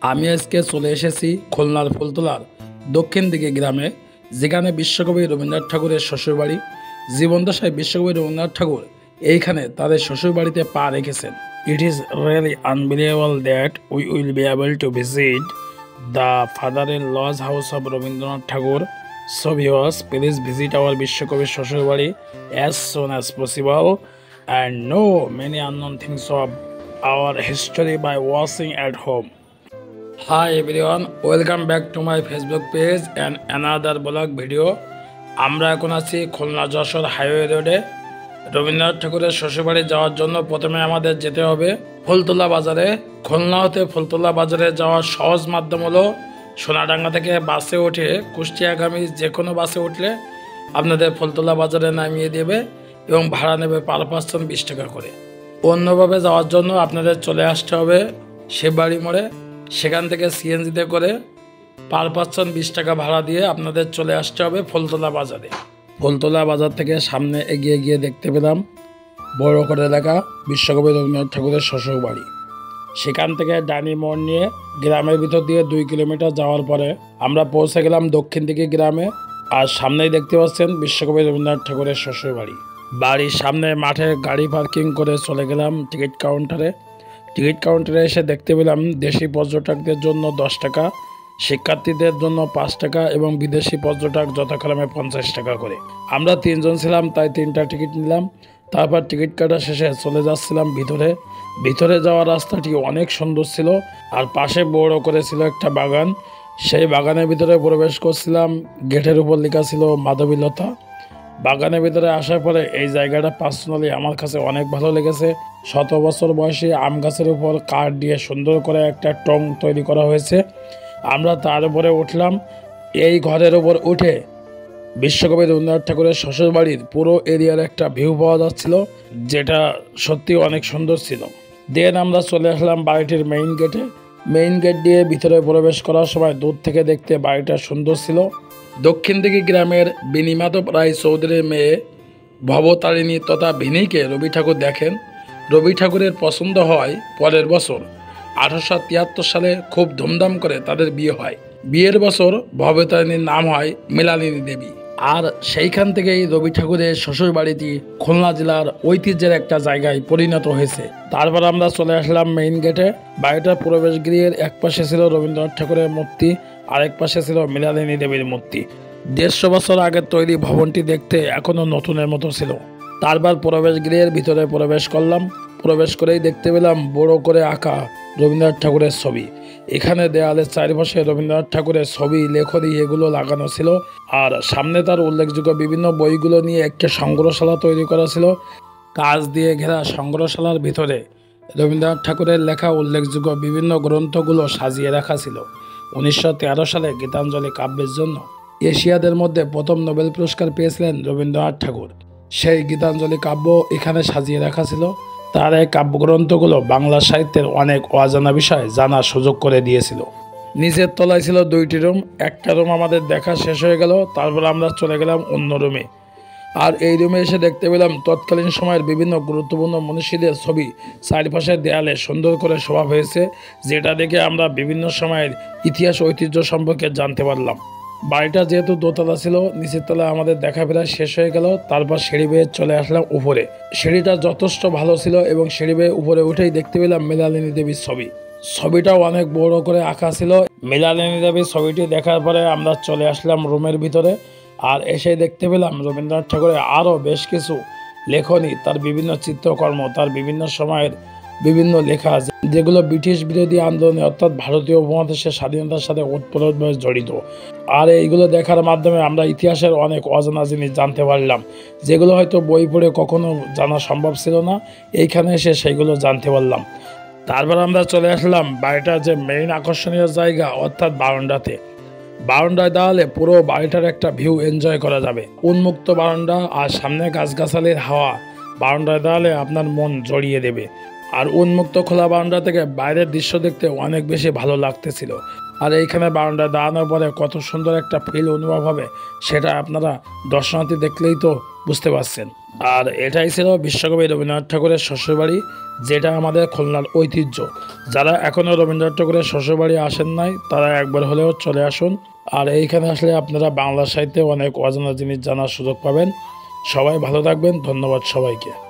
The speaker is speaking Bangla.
আমি আজকে চলে এসেছি খুলনার ফুলতলার দক্ষিণ দিকে গ্রামে, যেখানে বিশ্বকবি রবীন্দ্রনাথ ঠাকুরের শ্বশুরবাড়ি। জীবদ্দশায় বিশ্বকবি রবীন্দ্রনাথ ঠাকুর এইখানে তাদের শ্বশুরবাড়িতে পা রেখেছেন। It is really unbelievable that we will be able to visit the father in law house of Rabindranath Thakur. So viewers, please visit our বিশ্বকবির শ্বশুরবাড়ি as soon as possible and know many unknown things of our history by watching at home. Hi everyone, welcome back to my Facebook page and another blog video. আমরা এখন আছি খুলনা যশোর হাইওয়ে রোডে। রবীন্দ্রনাথ ঠাকুরের শ্বশুরবাড়ি যাওয়ার জন্য প্রথমে আমাদের যেতে হবে ফুলতলা বাজারে। খুলনা হতে ফুলতলা বাজারে যাওয়ার সহজ মাধ্যম হলো সোনাডাঙ্গা থেকে বাসে উঠে কুষ্টিয়াগামী যে কোনো বাসে উঠলে আপনাদের ফুলতলা বাজারে নামিয়ে দেবে এবং ভাড়া নেবে পার পার্সন 20 টাকা করে। অন্যভাবে যাওয়ার জন্য আপনাদের চলে আসতে হবে শিববাড়ি মোড়ে। সেখান থেকে সিএনজিতে করে পার পার্সন 20 টাকা ভাড়া দিয়ে আপনাদের চলে আসতে হবে ফুলতলা বাজারে। ফুলতলা বাজার থেকে সামনে এগিয়ে গিয়ে দেখতে পেলাম বড় করে লেখা বিশ্বকবি রবীন্দ্রনাথ ঠাকুরের শ্বশুরবাড়ি। সেখান থেকে ডানি মোড় নিয়ে গ্রামের ভিতর দিয়ে 2 কিলোমিটার যাওয়ার পরে আমরা পৌঁছে গেলাম দক্ষিণ দিকে গ্রামে। আর সামনেই দেখতে পাচ্ছেন বিশ্বকবি রবীন্দ্রনাথ ঠাকুরের শ্বশুরবাড়ি। বাড়ির সামনে মাঠে গাড়ি পার্কিং করে চলে গেলাম টিকিট কাউন্টারে। টিকিট কাউন্টারে এসে দেখতে পেলাম দেশি পর্যটকদের জন্য 10 টাকা, শিক্ষার্থীদের জন্য 5 টাকা এবং বিদেশি পর্যটক যথাক্রমে 50 টাকা করে। আমরা 3 জন ছিলাম, তাই 3টা টিকিট নিলাম। তারপর টিকিট কাটা শেষে চলে যাচ্ছিলাম ভিতরে। ভিতরে যাওয়ার রাস্তাটি অনেক সুন্দর ছিল আর পাশে বড় করে ছিল একটা বাগান। সেই বাগানের ভিতরে প্রবেশ করছিলাম, গেটের উপর লেখা ছিল মাধবীলতা। বাগানের ভিতরে আসার পরে এই জায়গাটা পার্সোনালি আমার কাছে অনেক ভালো লেগেছে। 100 বছর বয়সী আম গাছের উপর কাঠ দিয়ে সুন্দর করে একটা টং তৈরি করা হয়েছে। আমরা তার উপরে উঠলাম। এই ঘরের উপর উঠে বিশ্বকবি রবীন্দ্রনাথ ঠাকুরের শ্বশুরবাড়ির পুরো এরিয়ার একটা ভিউ পাওয়া যাচ্ছিল, যেটা সত্যি অনেক সুন্দর ছিল। দেন আমরা চলে আসলাম বাড়িটির মেইন গেটে। মেইন গেট দিয়ে ভিতরে প্রবেশ করার সময় দূর থেকে দেখতে বাড়িটা সুন্দর ছিল। দক্ষিণ দিকে গ্রামের বিনিমাধব রায় চৌধুরীর মেয়ে ভবতারিণী তথা ভিনিকে রবি ঠাকুর দেখেন। রবি ঠাকুরের পছন্দ হয় পরের বছর 1873 সালে খুব ধুমধাম করে তাদের বিয়ে হয়। বিয়ের বছর ভবতারিণীর নাম হয় মৃণালিনী দেবী। আর সেইখান থেকেই রবি ঠাকুরের শ্বশুর বাড়িটি খুলনা জেলার ঐতিহ্যের একটা জায়গায় পরিণত হয়েছে। তারপর আমরা চলে আসলাম মেইন গেটে। বাড়িটার প্রবেশ গৃহের এক পাশে ছিল রবীন্দ্রনাথ ঠাকুরের মূর্তি, আরেক পাশে ছিল মৃণালিনী দেবীর মূর্তি। 150 বছর আগের তৈরি ভবনটি দেখতে এখনো নতুনের মতো ছিল। তারপর প্রবেশ গৃহের ভিতরে প্রবেশ করলাম। প্রবেশ করেই দেখতে পেলাম বড় করে আঁকা রবীন্দ্রনাথ ঠাকুরের ছবি। এখানে দেয়ালের চারপাশে রবীন্দ্রনাথ ঠাকুরের ছবি, লেখনী এগুলো লাগানো ছিল। আর সামনে তার উল্লেখযোগ্য বিভিন্ন বইগুলো নিয়ে একটা সংগ্রহশালা তৈরি করা ছিল। কাঁচ দিয়ে ঘেরা সংগ্রহশালার ভিতরে রবীন্দ্রনাথ ঠাকুরের লেখা উল্লেখযোগ্য বিভিন্ন গ্রন্থগুলো সাজিয়ে রাখা ছিল। 1913 সালে গীতাঞ্জলি কাব্যের জন্য এশিয়াদের মধ্যে প্রথম নোবেল পুরস্কার পেয়েছিলেন রবীন্দ্রনাথ ঠাকুর। সেই গীতাঞ্জলি কাব্য এখানে সাজিয়ে রাখা ছিল। তার এই কাব্যগ্রন্থগুলো বাংলা সাহিত্যের অনেক অজানা বিষয় জানার সুযোগ করে দিয়েছিল। নিচের তলায় ছিল 2টি রুম। একটা রুম আমাদের দেখা শেষ হয়ে গেল, তারপর আমরা চলে গেলাম অন্য রুমে। আর এই রুমে এসে দেখতে পেলাম তৎকালীন সময়ের বিভিন্ন গুরুত্বপূর্ণ মনীষীদের ছবি চারপাশের দেয়ালে সুন্দর করে শোভা হয়েছে, যেটা দেখে আমরা বিভিন্ন সময়ের ইতিহাস ঐতিহ্য সম্পর্কে জানতে পারলাম। বাড়িটা যেহেতু দোতলা ছিল, নিচের তলায় আমাদের দেখা প্রায় শেষ হয়ে গেল। তারপর সিঁড়ি বেয়ে চলে আসলাম উপরে। সিঁড়িটা যথেষ্ট ভালো ছিল এবং সিঁড়ি বেয়ে উপরে উঠেই দেখতে পেলাম মৃণালিনী দেবীর ছবি। ছবিটাও অনেক বড় করে আঁকা ছিল। মৃণালিনী দেবীর ছবিটি দেখার পরে আমরা চলে আসলাম রুমের ভিতরে। আর এসে দেখতে পেলাম রবীন্দ্রনাথ ঠাকুরের আরও বেশ কিছু লেখনী, তার বিভিন্ন চিত্রকর্ম, তার বিভিন্ন সময়ের বিভিন্ন লেখা আছে, যেগুলো ব্রিটিশ বিরোধী আন্দোলনে অর্থাৎ ভারতীয় উপমহাদেশের স্বাধীনতার সাথে ওতপ্রোতভাবে জড়িত। আর এইগুলো দেখার মাধ্যমে আমরা ইতিহাসের অনেক অজানা জিনিস জানতে পারলাম, যেগুলো হয়তো বই পড়ে কখনো জানা সম্ভব ছিল না। এইখানে এসে সেইগুলো জানতে পারলাম। তারপর আমরা চলে আসলাম বাড়িটার যে মেইন আকর্ষণীয় জায়গা অর্থাৎ বারান্দাতে। বারান্দায় দাঁড়ালে পুরো বাড়িটার একটা ভিউ এনজয় করা যাবে। উন্মুক্ত বারান্দা আর সামনে গাছগাছালির হাওয়া বারান্দায় দাঁড়ালে আপনার মন জড়িয়ে দেবে। আর উন্মুক্ত খোলা বারান্দা থেকে বাইরের দৃশ্য দেখতে অনেক বেশি ভালো লাগতেছিল। আর এইখানে বারান্দা দাঁড়ানোর পরে কত সুন্দর একটা ফিল অনুভব হবে সেটা আপনারা দর্শনার্থী দেখলেই তো বুঝতে পারছেন। আর এটাই ছিল বিশ্বকবি রবীন্দ্রনাথ ঠাকুরের শ্বশুরবাড়ি, যেটা আমাদের খুলনার ঐতিহ্য। যারা এখনও রবীন্দ্রনাথ ঠাকুরের শ্বশুরবাড়ি আসেন নাই তারা একবার হলেও চলে আসুন। আর এইখানে আসলে আপনারা বাংলা সাহিত্যে অনেক অজানা জিনিস জানার সুযোগ পাবেন। সবাই ভালো থাকবেন, ধন্যবাদ সবাইকে।